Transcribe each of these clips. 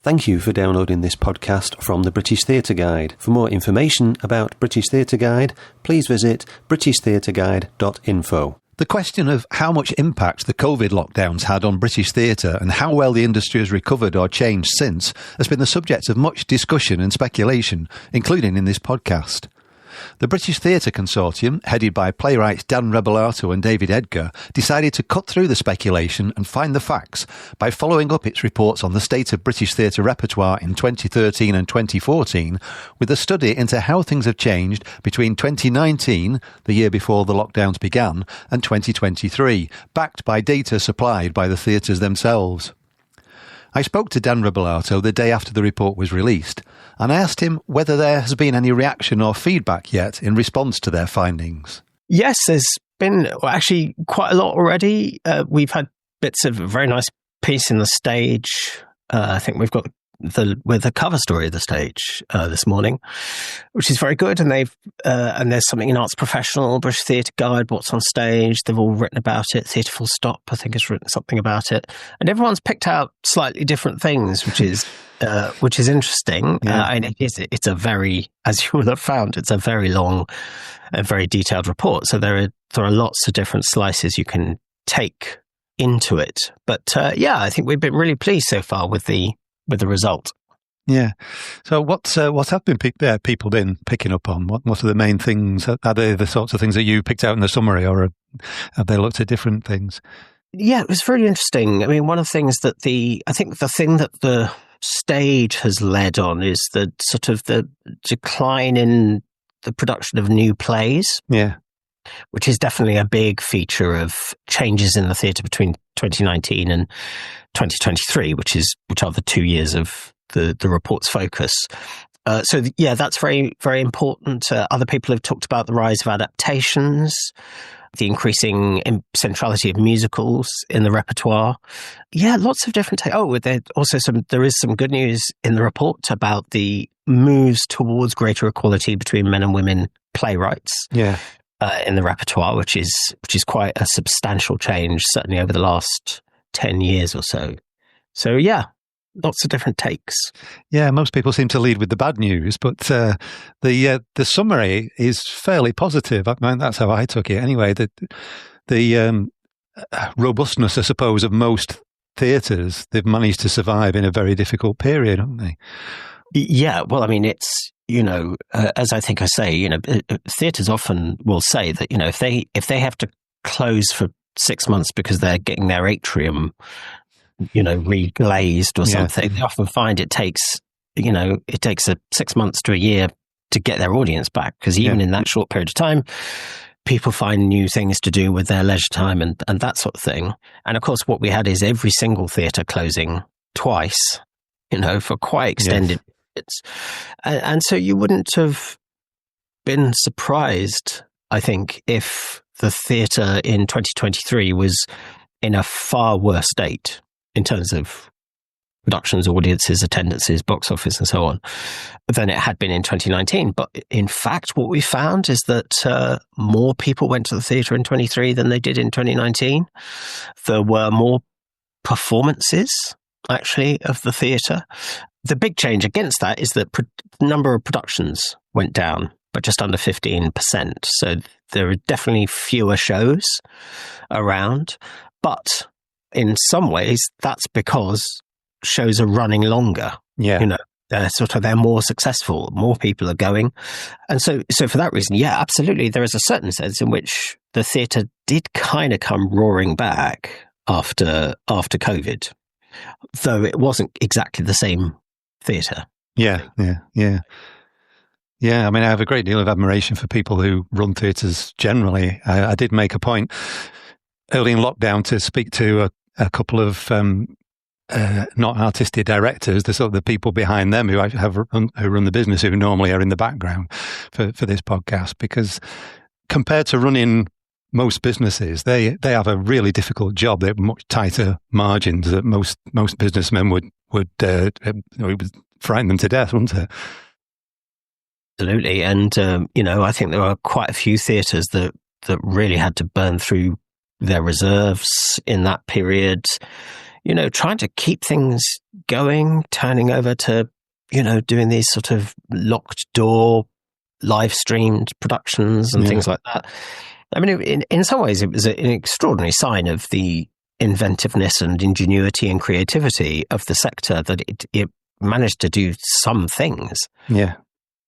Thank you for downloading this podcast from the British Theatre Guide. For more information about British Theatre Guide, please visit britishtheatreguide.info. The question of how much impact the COVID lockdowns had on British theatre and how well the industry has recovered or changed since has been the subject of much discussion and speculation, including in this podcast. The British Theatre Consortium, headed by playwrights Dan Rebellato and David Edgar, decided to cut through the speculation and find the facts by following up its reports on the state of British theatre repertoire in 2013 and 2014 with a study into how things have changed between 2019, the year before the lockdowns began, and 2023, backed by data supplied by the theatres themselves. I spoke to Dan Rebellato the day after the report was released, and I asked him whether there has been any reaction or feedback yet in response to their findings. Yes, there's been actually quite a lot already. We've had bits of a very nice piece in The Stage. I think we've got the cover story of The Stage this morning, which is very good. And there's something in Arts Professional, British Theatre Guide, What's on Stage. They've all written about it. Theatre Full Stop, I think, has written something about it. And everyone's picked out slightly different things, which is interesting. Yeah. And it's a very, as you will have found, it's a very long and very detailed report. So there are lots of different slices you can take into it. But I think we've been really pleased so far with the result. Yeah. So what have people been picking up on? What are the main things? Are they the sorts of things that you picked out in the summary, or have they looked at different things? Yeah, it was really interesting. I mean, one of the things that the thing that the Stage has led on is the sort of the decline in the production of new plays. Yeah. Which is definitely a big feature of changes in the theatre between 2019 and 2023, which are the 2 years of the report's focus. That's very, very important. Other people have talked about the rise of adaptations, the increasing centrality of musicals in the repertoire. Yeah, lots of different. There is some good news in the report about the moves towards greater equality between men and women playwrights. Yeah. In the repertoire, which is quite a substantial change, certainly over the last 10 years or so. So yeah, lots of different takes. Yeah, most people seem to lead with the bad news, but the summary is fairly positive. I mean, that's how I took it anyway. The robustness, I suppose, of most theatres, they've managed to survive in a very difficult period, haven't they? Yeah, well, I mean, it's, as I think I say, theatres often will say that, if they have to close for 6 months because they're getting their atrium, reglazed or something, they often find it takes 6 months to a year to get their audience back, because even in that short period of time, people find new things to do with their leisure time and that sort of thing. And of course, what we had is every single theatre closing twice, for quite extended periods. And so you wouldn't have been surprised, I think, if the theatre in 2023 was in a far worse state in terms of productions, audiences, attendances, box office, and so on, than it had been in 2019. But in fact, what we found is that more people went to the theatre in 23 than they did in 2019. There were more performances, actually, of the theatre. The big change against that is that the number of productions went down by just under 15%. So there are definitely fewer shows around. But in some ways, that's because shows are running longer. Yeah. They're more successful, more people are going. And so for that reason, yeah, absolutely, there is a certain sense in which the theatre did kind of come roaring back after COVID, though it wasn't exactly the same theatre. Yeah. I mean, I have a great deal of admiration for people who run theatres generally. I did make a point early in lockdown to speak to a couple of not artistic directors, the sort of the people behind them who run the business, who normally are in the background for this podcast, because compared to running most businesses, they have a really difficult job. They have much tighter margins that most businessmen would it would frighten them to death, wouldn't it? Absolutely. And, I think there are quite a few theatres that really had to burn through their reserves in that period. trying to keep things going, turning over to, doing these sort of locked door, live streamed productions and things like that. I mean, in some ways, it was an extraordinary sign of the inventiveness and ingenuity and creativity of the sector that it managed to do some things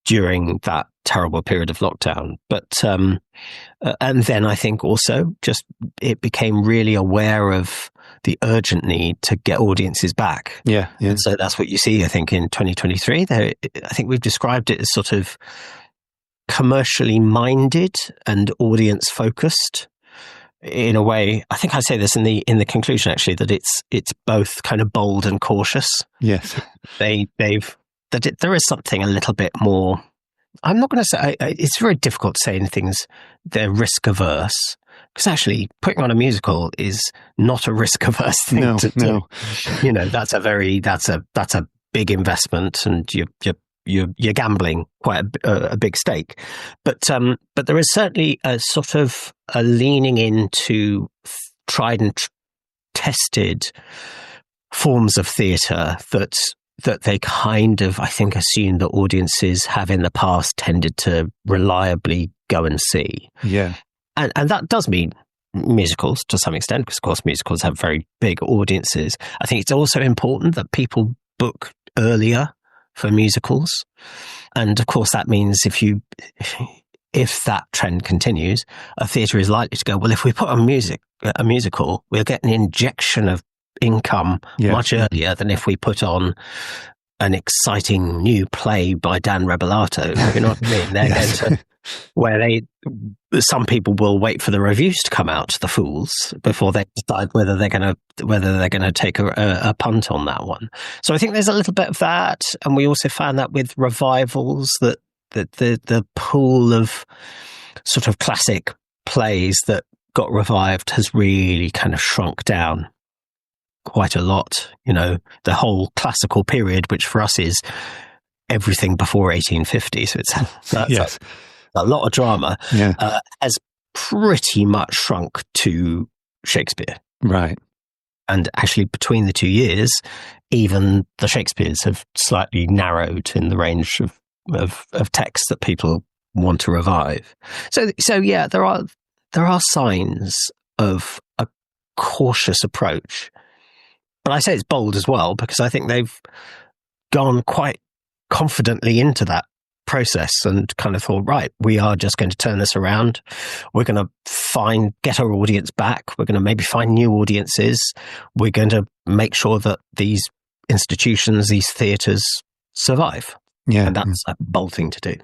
during that terrible period of lockdown. But and then I think also just it became really aware of the urgent need to get audiences back. And so that's what you see, I think, in 2023. I think we've described it as sort of commercially minded and audience focused. In a way, I think I say this in the conclusion actually, that it's both kind of bold and cautious. Yes, there is something a little bit more. I'm not going to say it's very difficult to say anything's they're risk averse, because actually putting on a musical is not a risk averse thing to do. That's a big investment, and you're gambling quite a big stake. But there is certainly a sort of a leaning into tried and tested forms of theatre that they kind of, I think, assume that audiences have in the past tended to reliably go and see. Yeah. And that does mean musicals to some extent, because of course musicals have very big audiences. I think it's also important that people book earlier for musicals. And of course that means if that trend continues, a theatre is likely to go, well, if we put on a musical, we'll get an injection of income much earlier than if we put on an exciting new play by Dan Rebellato. You know what I mean? They're going to, where some people will wait for the reviews to come out, the fools, before they decide whether they're going to take a punt on that one. So I think there's a little bit of that, and we also found that with revivals that the pool of sort of classic plays that got revived has really kind of shrunk down quite a lot. The whole classical period, which for us is everything before 1850, so it's a lot of drama, has pretty much shrunk to Shakespeare. Right. And actually between the 2 years, even the Shakespeares have slightly narrowed in the range of texts that people want to revive. So yeah, there are signs of a cautious approach. But I say it's bold as well, because I think they've gone quite confidently into that process and kind of thought, right, we are just going to turn this around. We're going to get our audience back. We're going to maybe find new audiences. We're going to make sure that these institutions, these theatres survive. Yeah. And that's a bold thing to do.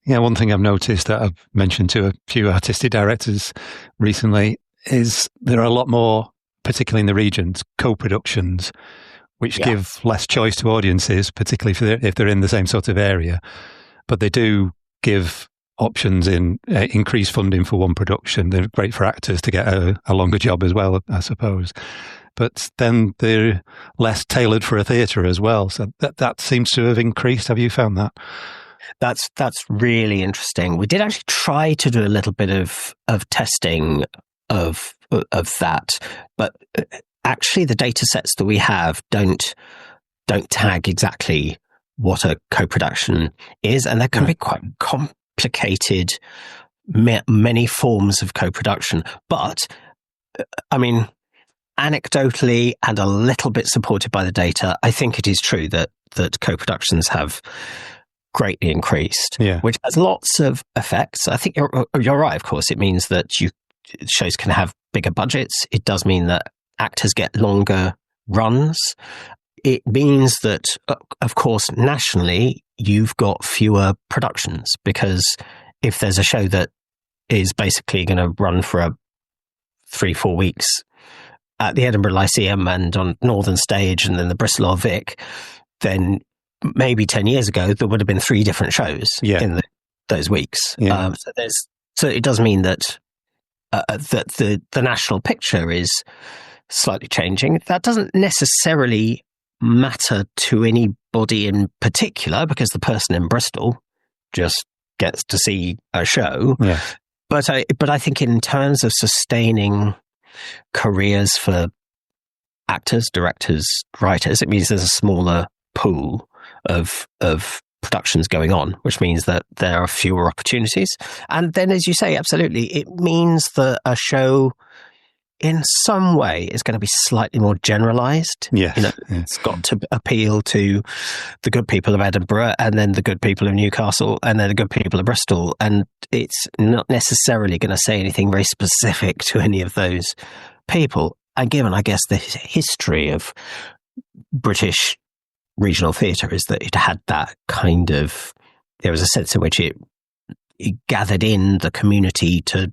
Yeah, one thing I've noticed that I've mentioned to a few artistic directors recently is there are a lot more, particularly in the regions, co-productions, which give less choice to audiences, particularly if they're in the same sort of area. But they do give options in increased funding for one production. They're great for actors to get a longer job as well, I suppose. But then they're less tailored for a theatre as well. So that seems to have increased. Have you found that? That's really interesting. We did actually try to do a little bit of testing of that, but actually the data sets that we have don't tag exactly what a co-production is, and there can be quite complicated many forms of co-production. But I mean, anecdotally and a little bit supported by the data, I think it is true that co-productions have greatly increased, which has lots of effects. I think you're right. Of course, it means that shows can have bigger budgets. It does mean that actors get longer runs. It means that, of course, nationally, you've got fewer productions, because if there's a show that is basically going to run for 3-4 weeks at the Edinburgh Lyceum and on Northern Stage and then the Bristol or Vic, then maybe 10 years ago, there would have been 3 different shows in those weeks. Yeah. So it does mean that that the national picture is slightly changing. That doesn't necessarily matter to anybody in particular, because the person in Bristol just gets to see a show. Yeah. But I think in terms of sustaining careers for actors, directors, writers. It means there's a smaller pool of productions going on, which means that there are fewer opportunities. And then, as you say, absolutely, it means that a show in some way is going to be slightly more generalized. Yeah. It's got to appeal to the good people of Edinburgh, and then the good people of Newcastle, and then the good people of Bristol. And it's not necessarily going to say anything very specific to any of those people. And given, I guess, the history of British regional theatre is that it had that kind of, there was a sense in which it gathered in the community to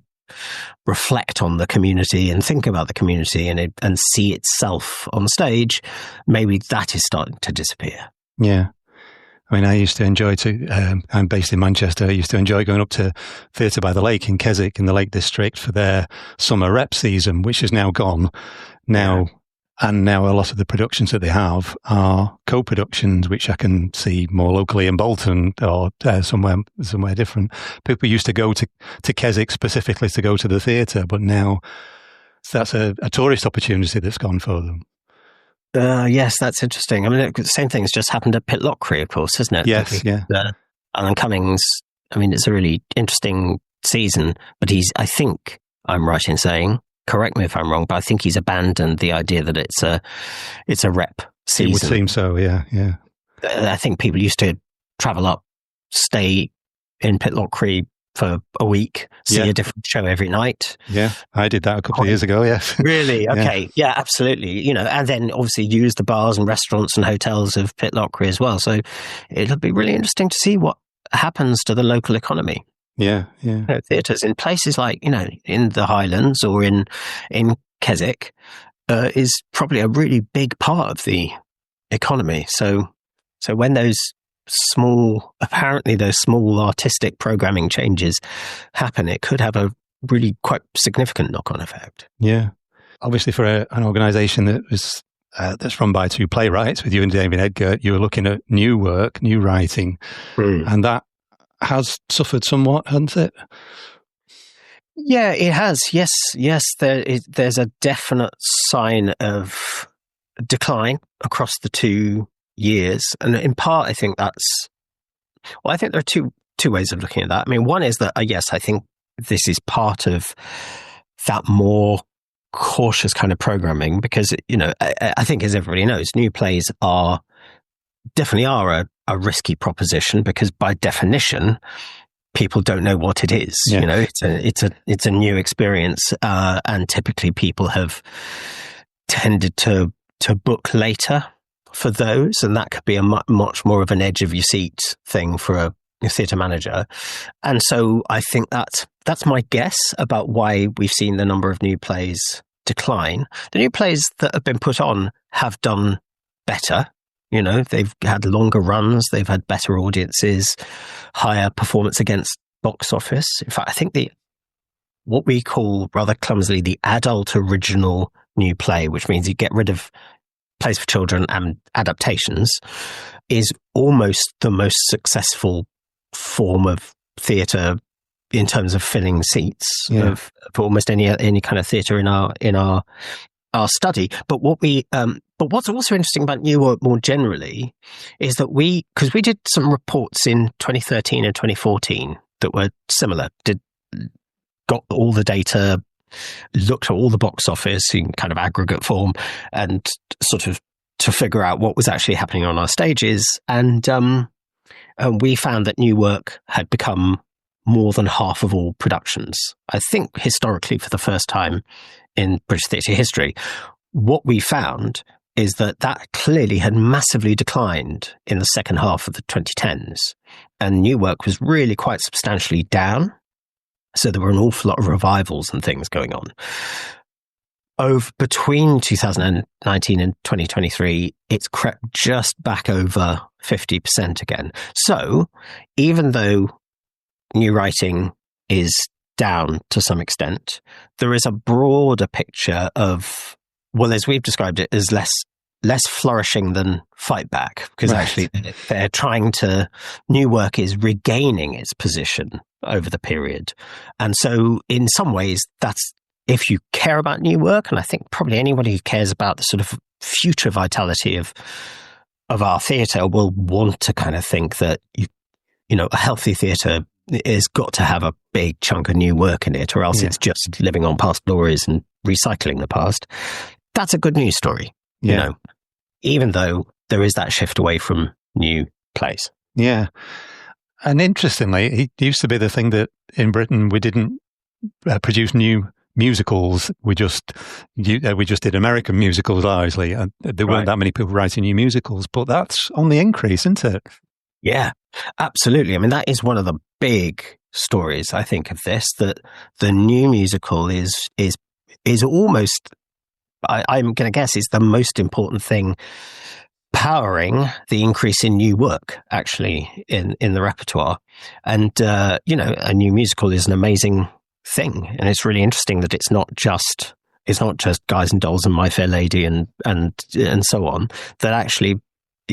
reflect on the community and think about the community and see itself on stage. Maybe that is starting to disappear. Yeah. I mean, I used to enjoy I'm based in Manchester. I used to enjoy going up to Theatre by the Lake in Keswick in the Lake District for their summer rep season, which is now gone now. Yeah. And now a lot of the productions that they have are co-productions, which I can see more locally in Bolton or somewhere different. People used to go to Keswick specifically to go to the theatre, but now that's a tourist opportunity that's gone for them. Yes, that's interesting. I mean, the same thing's just happened at Pitlochry, of course, isn't it? Yes, yeah. Alan Cummings, I mean, it's a really interesting season, but I think I'm right in saying, correct me if I'm wrong, but I think he's abandoned the idea that it's a rep season. It would seem so, yeah. I think people used to travel up, stay in Pitlochry for a week, see a different show every night. Yeah, I did that a couple of years ago, yes. Really? Okay. Yeah, absolutely. And then obviously use the bars and restaurants and hotels of Pitlochry as well. So it'll be really interesting to see what happens to the local economy. Yeah. Theatres in places like, in the Highlands or in Keswick is probably a really big part of the economy. So when those small artistic programming changes happen, it could have a really quite significant knock-on effect. Yeah. Obviously for an organisation that was that's run by two playwrights with you and David Edgar, you were looking at new work, new writing, and that has suffered somewhat, hasn't it? Yeah, it has. Yes. There's a definite sign of decline across the 2 years, and in part, I think there are two ways of looking at that. I mean, one is that yes, I think this is part of that more cautious kind of programming because I think, as everybody knows, new plays definitely are a risky proposition because by definition people don't know what it is. Yeah. It's a new experience, and typically people have tended to book later for those, and that could be a much more of an edge of your seat thing for a theatre manager. And so I think that's my guess about why we've seen the number of new plays decline. The new plays that have been put on have done better. They've had longer runs, they've had better audiences, higher performance against box office. In fact, I think what we call rather clumsily the adult original new play, which means you get rid of plays for children and adaptations, is almost the most successful form of theatre in terms of filling seats for almost any kind of theatre in our study. But what's also interesting about new work more generally is that because we did some reports in 2013 and 2014 that were similar, got all the data, looked at all the box office in kind of aggregate form and sort of to figure out what was actually happening on our stages. And we found that new work had become more than half of all productions. I think historically for the first time in British theatre history. What we found is that clearly had massively declined in the second half of the 2010s, and new work was really quite substantially down. So there were an awful lot of revivals and things going on. Between 2019 and 2023, it's crept just back over 50% again. So even though new writing is down to some extent, there is a broader picture of, well, as we've described it, as less flourishing than fight back, because actually they're new work is regaining its position over the period. And so in some ways, that's, if you care about new work, and I think probably anybody who cares about the sort of future vitality of our theatre will want to kind of think that, a healthy theatre is got to have a big chunk of new work in it, or else it's just living on past glories and recycling the past. That's a good news story, even though there is that shift away from new plays. Yeah. And interestingly, it used to be the thing that in Britain we didn't produce new musicals. We just did American musicals largely, and there weren't that many people writing new musicals. But that's on the increase, isn't it? Yeah, absolutely. I mean, that is one of the big stories, I think, of this, that the new musical is almost, I'm going to guess, is the most important thing powering the increase in new work, actually, in the repertoire. And, a new musical is an amazing thing. And it's really interesting that it's not just Guys and Dolls and My Fair Lady and so on, that actually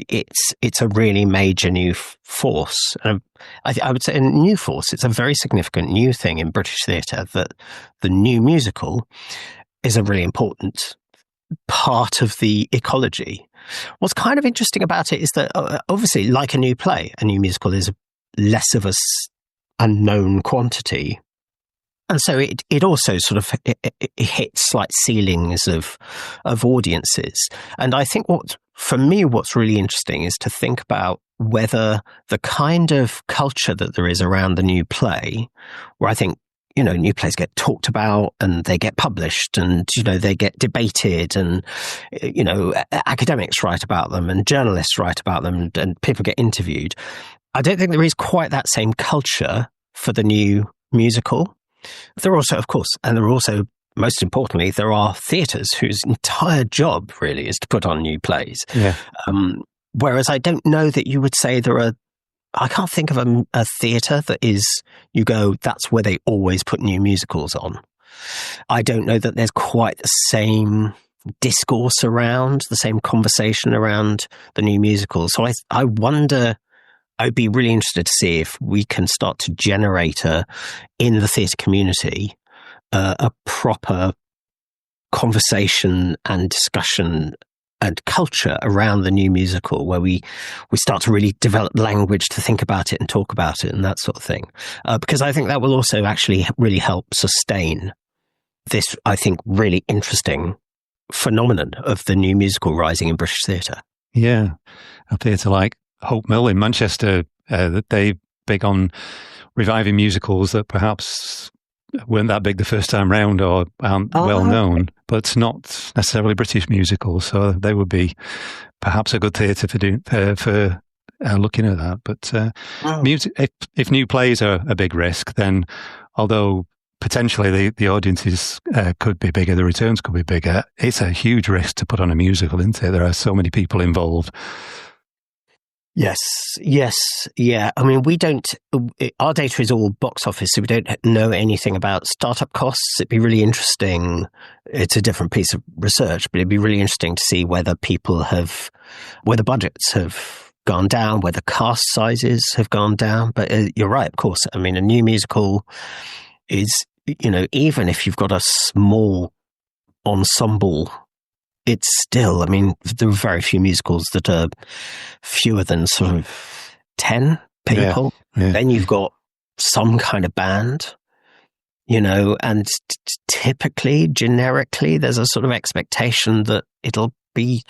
it's a really major new force. And I would say a new force. It's a very significant new thing in British theatre that the new musical is a really important part of the ecology. What's kind of interesting about it is that obviously, like a new play, a new musical is less of a unknown quantity. And so it also sort of it hits slight ceilings of audiences. And I think what's really interesting is to think about whether the kind of culture that there is around the new play, where I think, new plays get talked about and they get published and, they get debated and, academics write about them and journalists write about them and people get interviewed. I don't think there is quite that same culture for the new musical. There are also, most importantly, there are theatres whose entire job really is to put on new plays. Yeah. Whereas I don't know that you would say I can't think of a theatre that that's where they always put new musicals on. I don't know that there's quite the same discourse around, the same conversation around the new musical. So I wonder, I'd be really interested to see if we can start to generate in the theatre community a proper conversation and discussion and culture around the new musical, where we start to really develop language to think about it and talk about it and that sort of thing. Because I think that will also actually really help sustain this, I think, really interesting phenomenon of the new musical rising in British theatre. Yeah. A theatre like Hope Mill in Manchester, that they're big on reviving musicals that perhaps weren't that big the first time round or aren't well known, but not necessarily British musicals. So they would be perhaps a good theatre for looking at that. But music, if new plays are a big risk, then although potentially the audiences could be bigger, the returns could be bigger, it's a huge risk to put on a musical, isn't it? There are so many people involved. Yes, yeah. I mean, our data is all box office, so we don't know anything about startup costs. It'd be really interesting. It's a different piece of research, but it'd be really interesting to see whether whether budgets have gone down, whether cast sizes have gone down. But you're right, of course. I mean, a new musical is, even if you've got a small ensemble, it's still, I mean, there are very few musicals that are fewer than sort of 10 people. Yeah. Then you've got some kind of band, and typically, generically, there's a sort of expectation that it'll be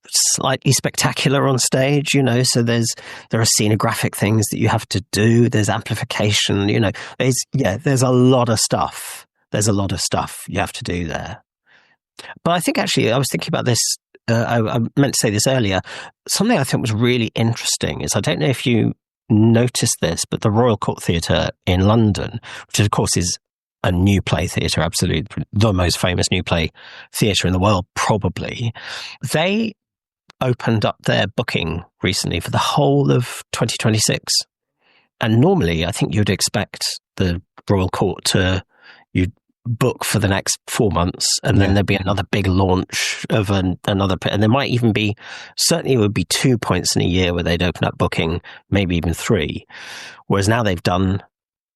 slightly spectacular on stage, so there are scenographic things that you have to do. There's amplification, there's a lot of stuff. There's a lot of stuff you have to do there. But I think actually, I was thinking about this, I meant to say this earlier, something I think was really interesting is, I don't know if you noticed this, but the Royal Court Theatre in London, which of course is a new play theatre, absolutely the most famous new play theatre in the world, probably, they opened up their booking recently for the whole of 2026. And normally, I think you'd expect the Royal Court you'd book for the next 4 months, and then there'd be another big launch of another, and there might even be, certainly it would be 2 points in a year where they'd open up booking, maybe even 3. Whereas now they've done,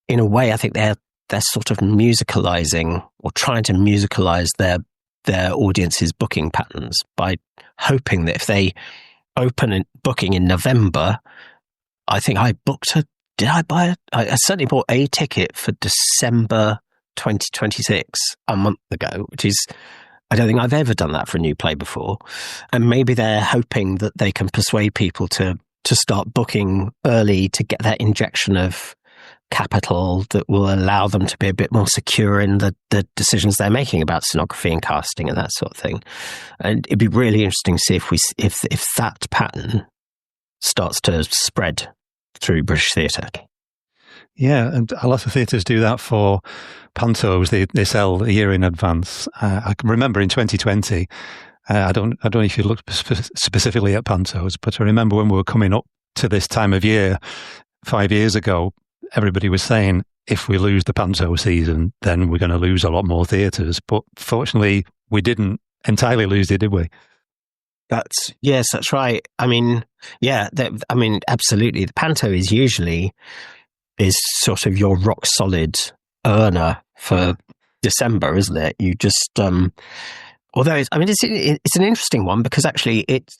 in a way, I think they're sort of musicalizing or trying to musicalize their their audience's booking patterns by hoping that if they open a booking in November, I think I certainly bought a ticket for December 2026 a month ago, which is, I don't think I've ever done that for a new play before. And maybe they're hoping that they can persuade people to start booking early to get that injection of capital that will allow them to be a bit more secure in the decisions they're making about scenography and casting and that sort of thing. And it'd be really interesting to see if that pattern starts to spread through British theatre. Yeah, and a lot of theatres do that for pantos. They sell a year in advance. I can remember in 2020, I don't know if you looked specifically at pantos, but I remember when we were coming up to this time of year 5 years ago, everybody was saying, if we lose the panto season, then we're going to lose a lot more theatres. But fortunately, we didn't entirely lose it, did we? Yes, that's right. I mean, yeah, absolutely. The panto is sort of your rock solid earner for December, isn't it? You just, although it's an interesting one because actually its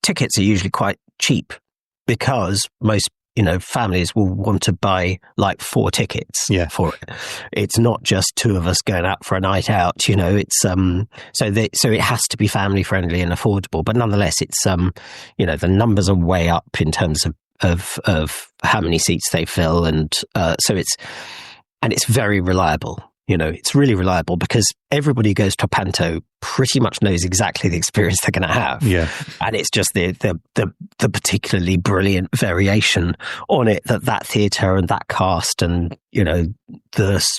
tickets are usually quite cheap because most families will want to buy like 4 tickets for it. It's not just 2 of us going out for a night out, it's, so it has to be family friendly and affordable, but nonetheless, it's, the numbers are way up in terms of how many seats they fill. And, so it's very reliable. It's really reliable because everybody who goes to a panto pretty much knows exactly the experience they're going to have. Yeah. And it's just the particularly brilliant variation on it that theatre and that cast and, the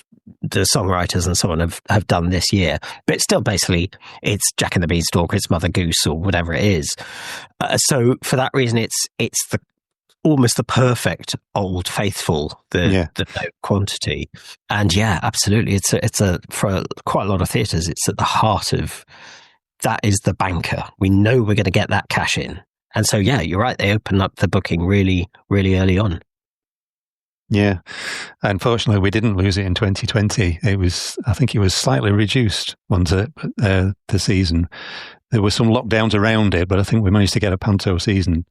songwriters and so on have done this year. But still, basically, it's Jack and the Beanstalk, it's Mother Goose or whatever it is. So for that reason, it's almost the perfect Old Faithful, the note quantity. And yeah, absolutely. It's for quite a lot of theatres, it's at the heart of, that is the banker. We know we're going to get that cash in. And so, yeah, you're right. They open up the booking really, really early on. Yeah. Unfortunately, we didn't lose it in 2020. I think it was slightly reduced the season. There were some lockdowns around it, but I think we managed to get a panto season.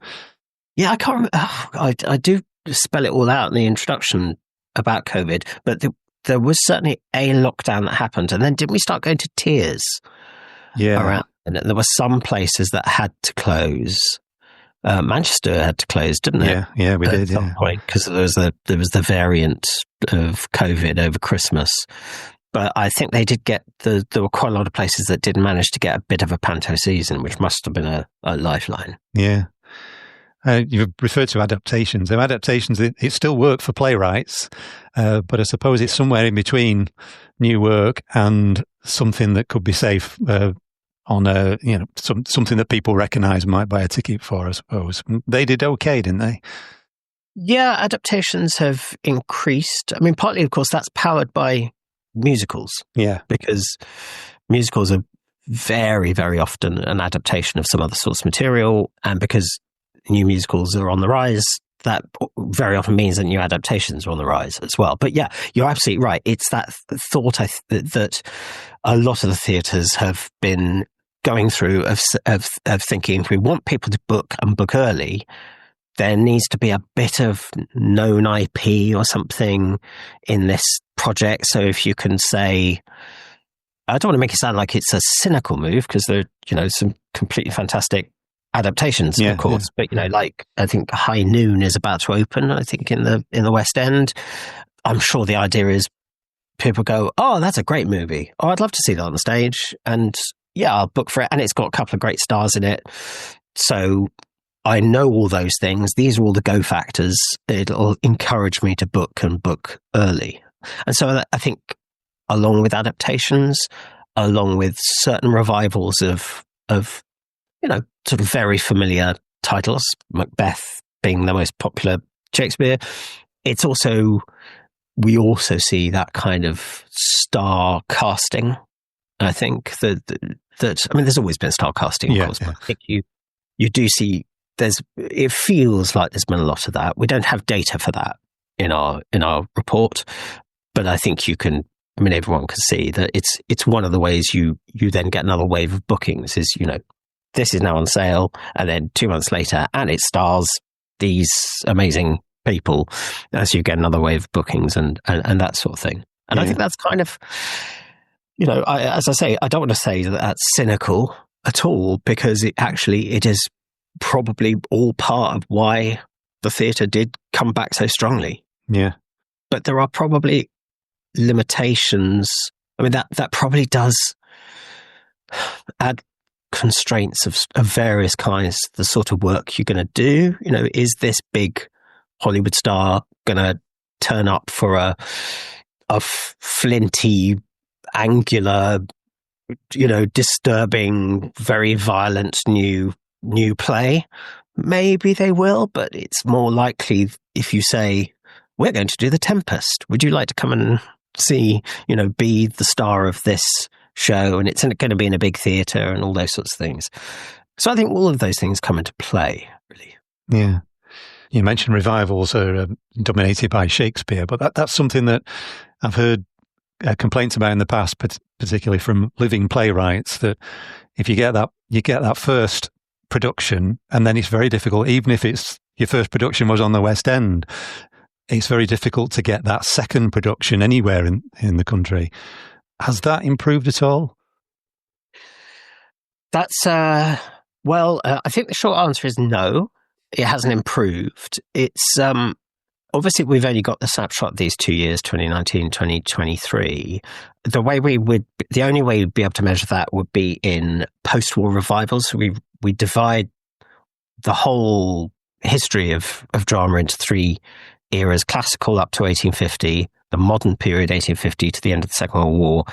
Yeah, I can't remember. I do spell it all out in the introduction about COVID, but there was certainly a lockdown that happened. And then didn't we start going to tiers? Yeah. Around, and there were some places that had to close. Manchester had to close, didn't it? Yeah, we did. At some point, because there was the variant of COVID over Christmas. But I think they did get there were quite a lot of places that did manage to get a bit of a panto season, which must have been a lifeline. Yeah. You've referred to adaptations. Adaptations, it still work for playwrights, but I suppose it's somewhere in between new work and something that could be safe on something that people recognise and might buy a ticket for, I suppose. They did okay, didn't they? Yeah, adaptations have increased. I mean, partly, of course, that's powered by musicals. Yeah. Because musicals are very, very often an adaptation of some other source material, and because new musicals are on the rise, that very often means that new adaptations are on the rise as well. But yeah, you're absolutely right. It's that thought that a lot of the theatres have been going through of thinking, if we want people to book and book early, there needs to be a bit of known IP or something in this project. So if you can say, I don't want to make it sound like it's a cynical move, because there are, some completely fantastic adaptations, of course, but like I think High Noon is about to open, I think in the West End. I'm sure the idea is people go, oh, that's a great movie. Oh, I'd love to see that on the stage, and yeah, I'll book for it. And it's got a couple of great stars in it. So I know all those things. These are all the go factors. It'll encourage me to book and book early. And so I think along with adaptations, along with certain revivals of sort of very familiar titles, Macbeth being the most popular Shakespeare, we also see that kind of star casting. I think that there's always been star casting, of course, but I think you do see it feels like there's been a lot of that. We don't have data for that in our report, but I think you can I mean, everyone can see that it's one of the ways you then get another wave of bookings is, this is now on sale, and then 2 months later, and it stars these amazing people, as you get another wave of bookings and that sort of thing. And I think that's kind of, as I say, I don't want to say that that's cynical at all, because it is probably all part of why the theatre did come back so strongly. Yeah. But there are probably limitations. I mean, that probably does add constraints of various kinds to the sort of work you're going to do. Is this big Hollywood star going to turn up for a flinty, angular, disturbing, very violent new play? Maybe they will, but it's more likely if you say, we're going to do The Tempest. Would you like to come and see, be the star of this show? And it's going to be in a big theatre and all those sorts of things. So I think all of those things come into play, really. Yeah. You mentioned revivals are dominated by Shakespeare, but that's something that I've heard complaints about in the past, particularly from living playwrights, that if you get that first production, and then it's very difficult, even if it's your first production was on the West End, it's very difficult to get that second production anywhere in the country. Has that improved at all? That's, I think the short answer is no, it hasn't improved. It's, obviously we've only got the snapshot of these 2 years, 2019, 2023. The only way we'd be able to measure that would be in post-war revivals. We divide the whole history of drama into three eras: classical up to 1850, the modern period 1850 to the end of the Second World War,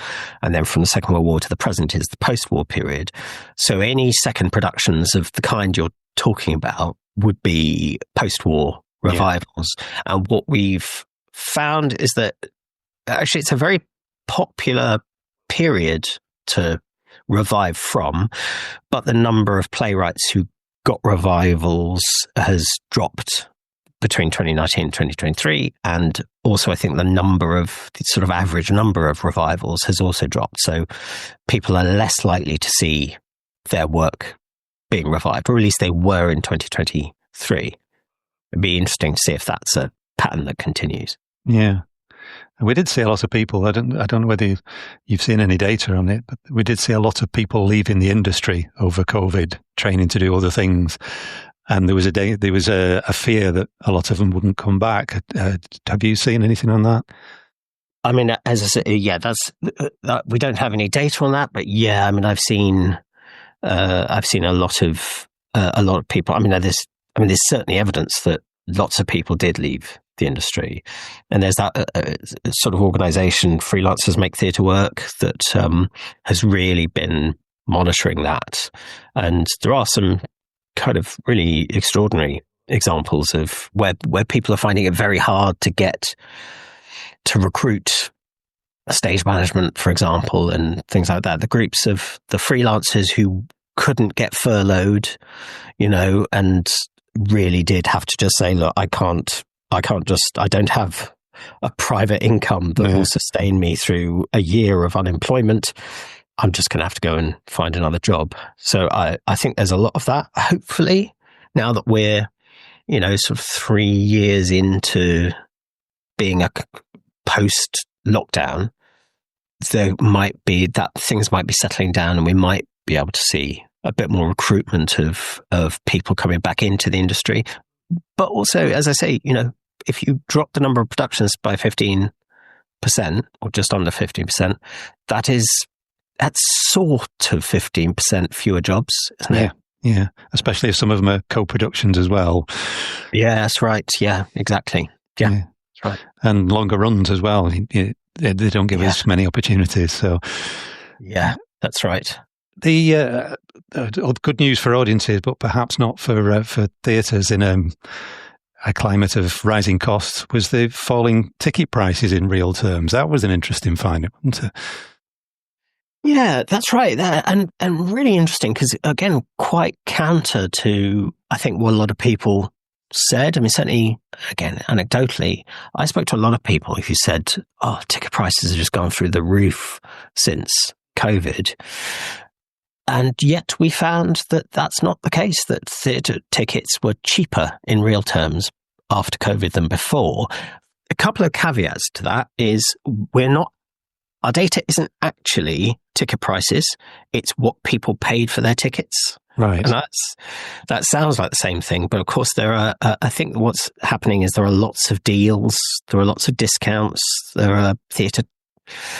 and then from the Second World War to the present is the post-war period. So any second productions of the kind you're talking about would be post-war revivals. Yeah. And what we've found is that actually it's a very popular period to revive from, but the number of playwrights who got revivals has dropped between 2019 and 2023. And also I think the sort of average number of revivals has also dropped. So people are less likely to see their work being revived, or at least they were in 2023. It'd be interesting to see if that's a pattern that continues. Yeah. We did see a lot of people, I don't know whether you've seen any data on it, but we did see a lot of people leaving the industry over COVID, training to do other things. And there was a fear that a lot of them wouldn't come back. Have you seen anything on that? I mean, as I said, we don't have any data on that, but yeah, I mean, I've seen a lot of people. I mean, there's certainly evidence that lots of people did leave the industry, and there's that sort of organisation, Freelancers Make Theatre Work, that has really been monitoring that, and there are some kind of really extraordinary examples of where people are finding it very hard to recruit stage management, for example, and things like that. The groups of the freelancers who couldn't get furloughed, and really did have to just say, look, I don't have a private income that will sustain me through a year of unemployment. I'm just going to have to go and find another job. So I think there's a lot of that. Hopefully, now that we're, sort of 3 years into being a post-lockdown, there might be that things might be settling down, and we might be able to see a bit more recruitment of people coming back into the industry. But also, as I say, if you drop the number of productions by 15% or just under 15%, that's sort of 15% fewer jobs, isn't it? Yeah, especially if some of them are co-productions as well. Yeah, that's right. Yeah, exactly. Yeah, that's right. And longer runs as well. They don't give us many opportunities. So, yeah, that's right. The good news for audiences, but perhaps not for theatres in a climate of rising costs, was the falling ticket prices in real terms. That was an interesting finding, wasn't it? Yeah, that's right. And really interesting because, again, quite counter to, I think, what a lot of people said, I mean, certainly, again, anecdotally, I spoke to a lot of people who said, oh, ticket prices have just gone through the roof since COVID. And yet we found that that's not the case, that theatre tickets were cheaper in real terms after COVID than before. A couple of caveats to that is our data isn't actually ticket prices. It's what people paid for their tickets. Right. And that sounds like the same thing. But of course, I think what's happening is there are lots of deals. There are lots of discounts. There are theatre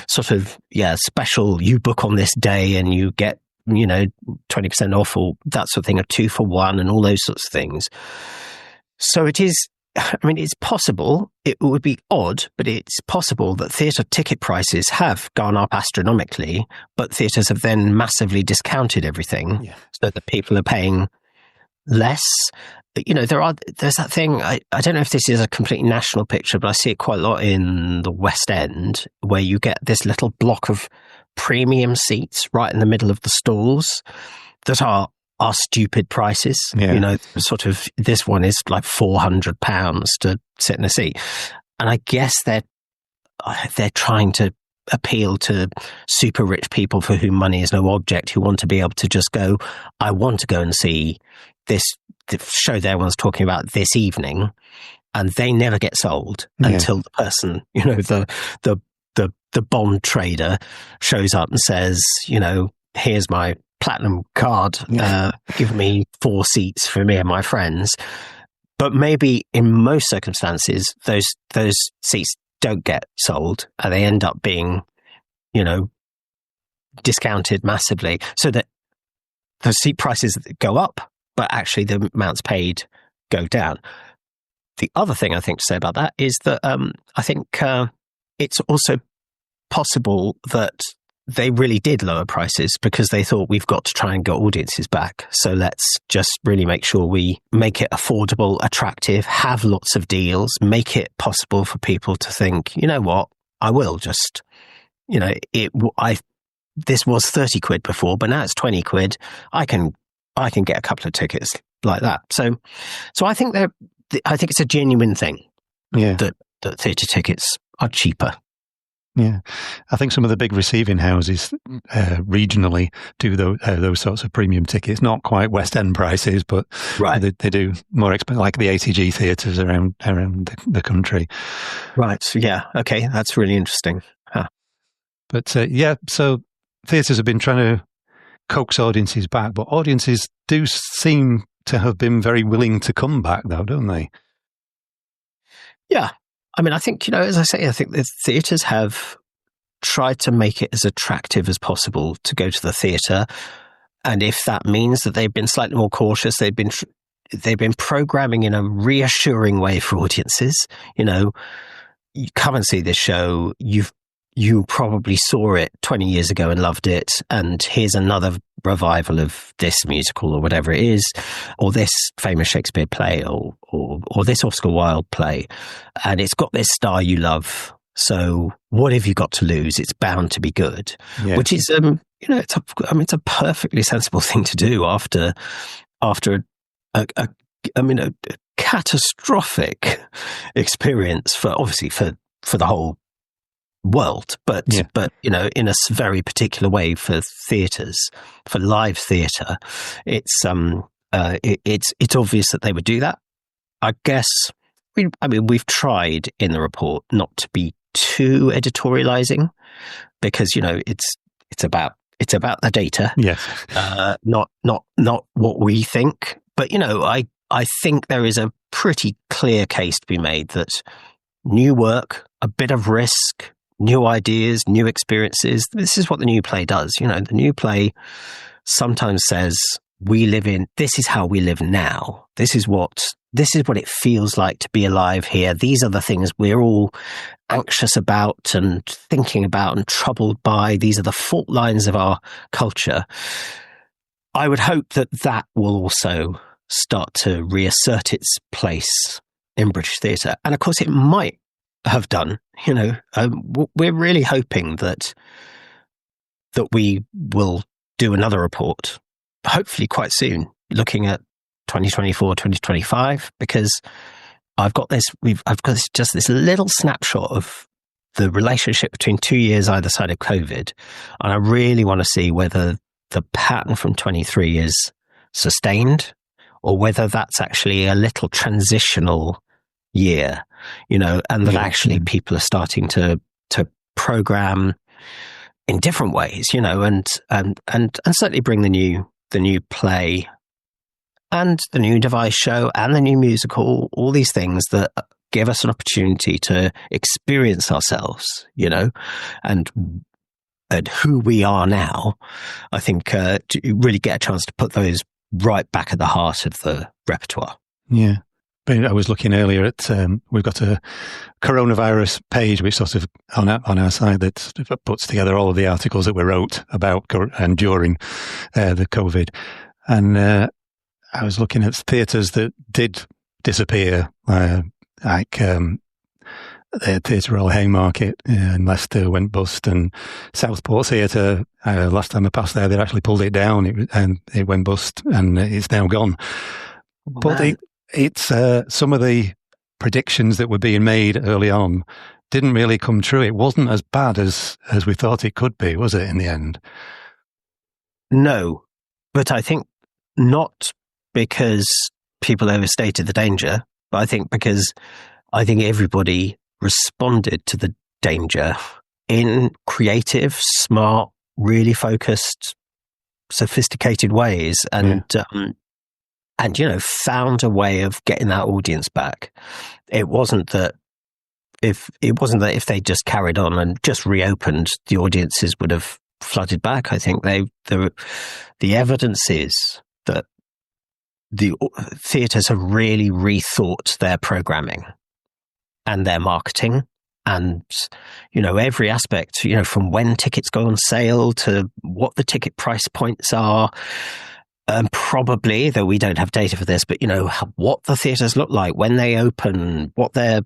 sort of, special, you book on this day and you get, 20% off or that sort of thing, a 2 for 1 and all those sorts of things. So it's possible, it would be odd, but it's possible that theatre ticket prices have gone up astronomically, but theatres have then massively discounted everything so that people are paying less. There's that thing, I don't know if this is a completely national picture, but I see it quite a lot in the West End, where you get this little block of premium seats right in the middle of the stalls that are stupid prices. Sort of, this one is like £400 to sit in a seat. And I guess they're trying to appeal to super rich people for whom money is no object, who want to be able to just go, I want to go and see the show everyone's talking about this evening, and they never get sold until the person, the bond trader shows up and says, here's my platinum card, give me 4 seats for me and my friends. But maybe in most circumstances, those seats don't get sold and they end up being, discounted massively, so that the seat prices go up, but actually the amounts paid go down. The other thing I think to say about that is that I think it's also possible that they really did lower prices because they thought, we've got to try and get audiences back. So let's just really make sure we make it affordable, attractive, have lots of deals, make it possible for people to think, you know what, I will just, this was 30 quid before, but now it's 20 quid. I can get a couple of tickets like that. So I think it's a genuine thing. Yeah. That theatre tickets are cheaper. Yeah, I think some of the big receiving houses regionally do those sorts of premium tickets. Not quite West End prices, but they do more expensive, like the ATG theatres around the country. Right. Yeah. Okay. That's really interesting. Huh. But so theatres have been trying to coax audiences back, but audiences do seem to have been very willing to come back, though, don't they? Yeah. I mean, I think, as I say, I think the theatres have tried to make it as attractive as possible to go to the theatre. And if that means that they've been slightly more cautious, they've been programming in a reassuring way for audiences. You come and see this show, you probably saw it 20 years ago and loved it, and here's another revival of this musical or whatever it is, or this famous Shakespeare play, or this Oscar Wilde play, and it's got this star you love. So what have you got to lose? It's bound to be good. Yeah. Which is, it's a perfectly sensible thing to do after a catastrophic experience for the whole world, but in a very particular way for theatres, for live theatre, it's obvious that they would do that. I guess we've tried in the report not to be too editorializing, because it's about the data, not what we think. But I think there is a pretty clear case to be made that new work, a bit of risk, new ideas, new experiences. This is what the new play does. The new play sometimes says, this is how we live now. This is what it feels like to be alive here. These are the things we're all anxious about and thinking about and troubled by. These are the fault lines of our culture. I would hope that will also start to reassert its place in British theatre. And of course it might have done. We're really hoping that we will do another report, hopefully quite soon, looking at 2024, 2025, because I've got just this little snapshot of the relationship between 2 years either side of COVID. And I really want to see whether the pattern from 23 is sustained or whether that's actually a little transitional year, and that actually people are starting to program in different ways, and certainly bring the new play and the new device show and the new musical, all these things that give us an opportunity to experience ourselves, and who we are now. I think to really get a chance to put those right back at the heart of the repertoire. Yeah. But I was looking earlier at, we've got a coronavirus page, which sort of on our side that sort of puts together all of the articles that we wrote about and during the COVID. And I was looking at theatres that did disappear, like the Theatre Royal Haymarket in Leicester went bust, and Southport Theatre, last time I passed there, they actually pulled it down, it went bust, and it's now gone. Wow. But it's some of the predictions that were being made early on didn't really come true. It wasn't as bad as we thought it could be, was it, in the end? No, but I think not because people overstated the danger, but I think because everybody responded to the danger in creative, smart, really focused, sophisticated ways, and found a way of getting that audience back. It wasn't that if they just carried on and just reopened, the audiences would have flooded back. I think the evidence is that the theatres have really rethought their programming and their marketing, and every aspect, from when tickets go on sale to what the ticket price points are, and probably, though we don't have data for this, but what the theatres look like when they open, what their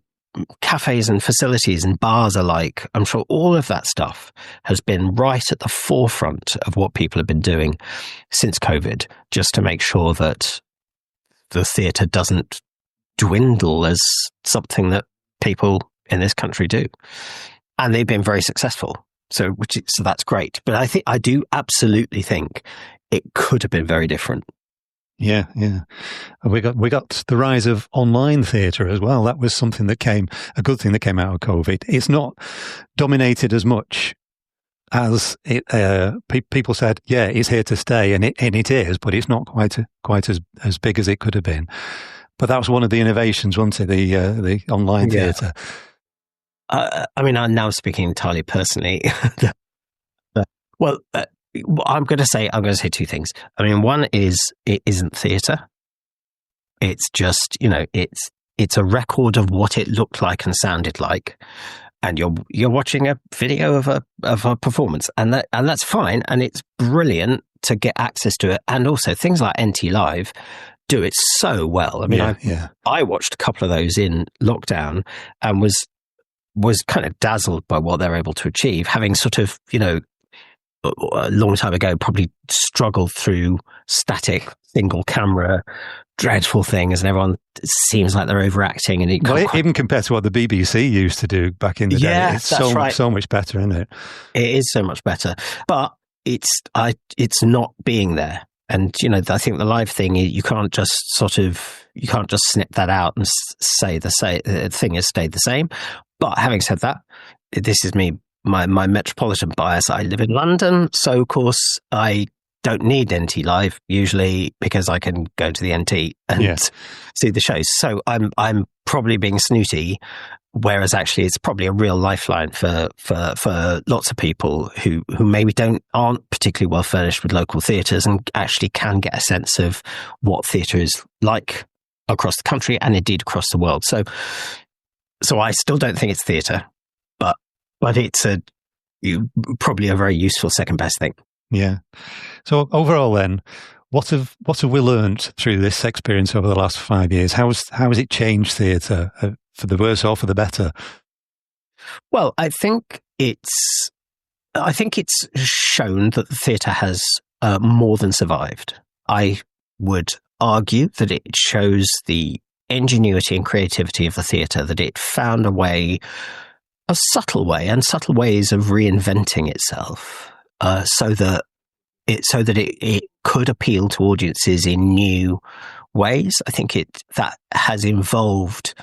cafes and facilities and bars are like. I'm sure all of that stuff has been right at the forefront of what people have been doing since COVID, just to make sure that the theatre doesn't dwindle as something that people in this country do. And they've been very successful. So that's great. But I do absolutely think it could have been very different. Yeah. We got the rise of online theatre as well. That was something a good thing that came out of COVID. It's not dominated as much as it, people said, yeah, it's here to stay, and it is, but it's not quite as big as it could have been. But that was one of the innovations, wasn't it? The online theatre. I'm now speaking entirely personally. I'm going to say two things. One is it isn't theatre. It's just it's a record of what it looked like and sounded like, and you're watching a video of a performance, and that's fine, and it's brilliant to get access to it, and also things like NT Live do it so well. I watched a couple of those in lockdown and was kind of dazzled by what they're able to achieve, having sort of, a long time ago, probably struggled through static, single camera, dreadful things, and everyone seems like they're overacting. And even compared to what the BBC used to do back in the day, it's so much better, isn't it? It is so much better, but it's not being there. And I think the live thing, you can't just snip that out and say the thing has stayed the same. But having said that, this is my metropolitan bias. I live in London, so of course I don't need NT Live usually, because I can go to the NT and see the shows. So I'm probably being snooty, whereas actually it's probably a real lifeline for lots of people who maybe aren't particularly well furnished with local theatres, and actually can get a sense of what theatre is like across the country and indeed across the world. So I still don't think it's theatre, but it's probably a very useful second best thing. Yeah. So overall, then, what have we learned through this experience over the last 5 years? How has it changed theatre, for the worse or for the better? Well, I think it's shown that the theatre has more than survived. I would argue that it shows the ingenuity and creativity of the theatre, that it found a subtle ways of reinventing itself, so that it could appeal to audiences in new ways. I think that has involved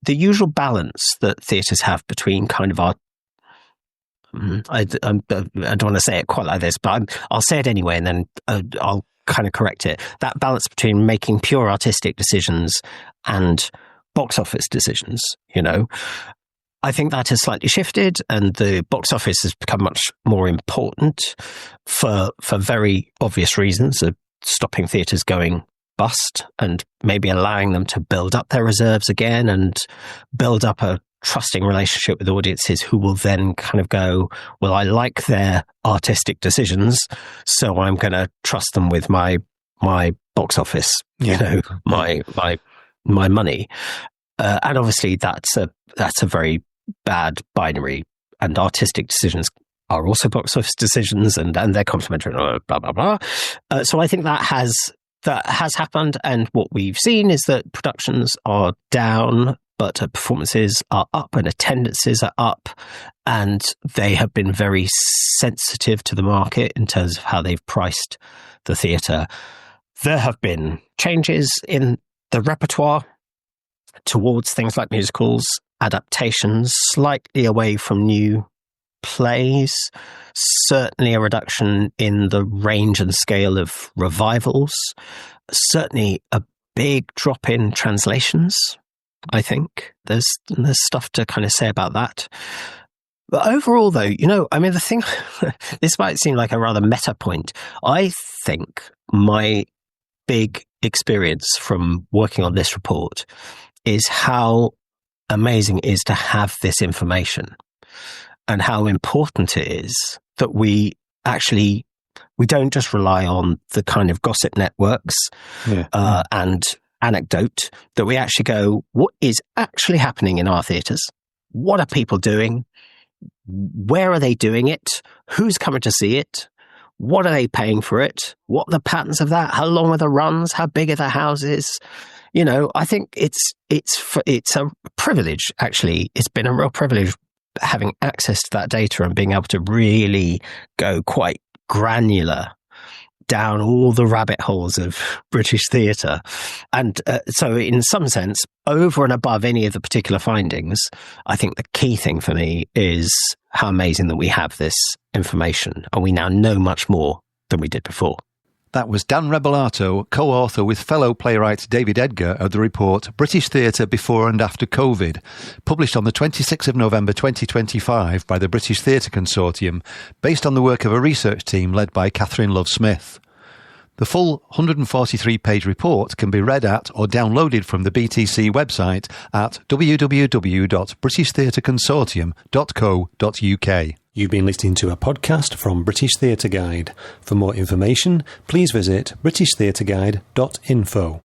the usual balance that theatres have between kind of our I don't want to say it quite like this, but I'll say it anyway, and then I'll kind of correct it. That balance between making pure artistic decisions and box office decisions, I think that has slightly shifted, and the box office has become much more important for very obvious reasons of stopping theatres going bust and maybe allowing them to build up their reserves again and build up a trusting relationship with audiences who will then kind of go, well, I like their artistic decisions, so I'm going to trust them with my box office, my money. And obviously that's a very bad binary, and artistic decisions are also box office decisions, and they're complementary, blah, blah, blah. So I think that has happened, and what we've seen is that productions are down, but performances are up and attendances are up, and they have been very sensitive to the market in terms of how they've priced the theatre. There have been changes in the repertoire towards things like musicals, adaptations, slightly away from new plays, certainly a reduction in the range and scale of revivals, certainly a big drop in translations. I think there's stuff to kind of say about that. But overall, though, the thing, this might seem like a rather meta point. I think my big experience from working on this report is how amazing it is to have this information, and how important it is that we don't just rely on the kind of gossip networks and anecdote, that we actually go, what is actually happening in our theatres? What are people doing? Where are they doing it? Who's coming to see it? What are they paying for it? What are the patterns of that? How long are the runs? How big are the houses? I think it's a privilege, actually. It's been a real privilege having access to that data and being able to really go quite granular down all the rabbit holes of British theatre. And so in some sense, over and above any of the particular findings, I think the key thing for me is how amazing that we have this information, and we now know much more than we did before. That was Dan Rebellato, co-author with fellow playwright David Edgar of the report British Theatre Before and After COVID, published on the 26th of November 2025 by the British Theatre Consortium, based on the work of a research team led by Catherine Love-Smith. The full 143-page report can be read at or downloaded from the BTC website at www.britishtheatreconsortium.co.uk. You've been listening to a podcast from British Theatre Guide. For more information, please visit britishtheatreguide.info.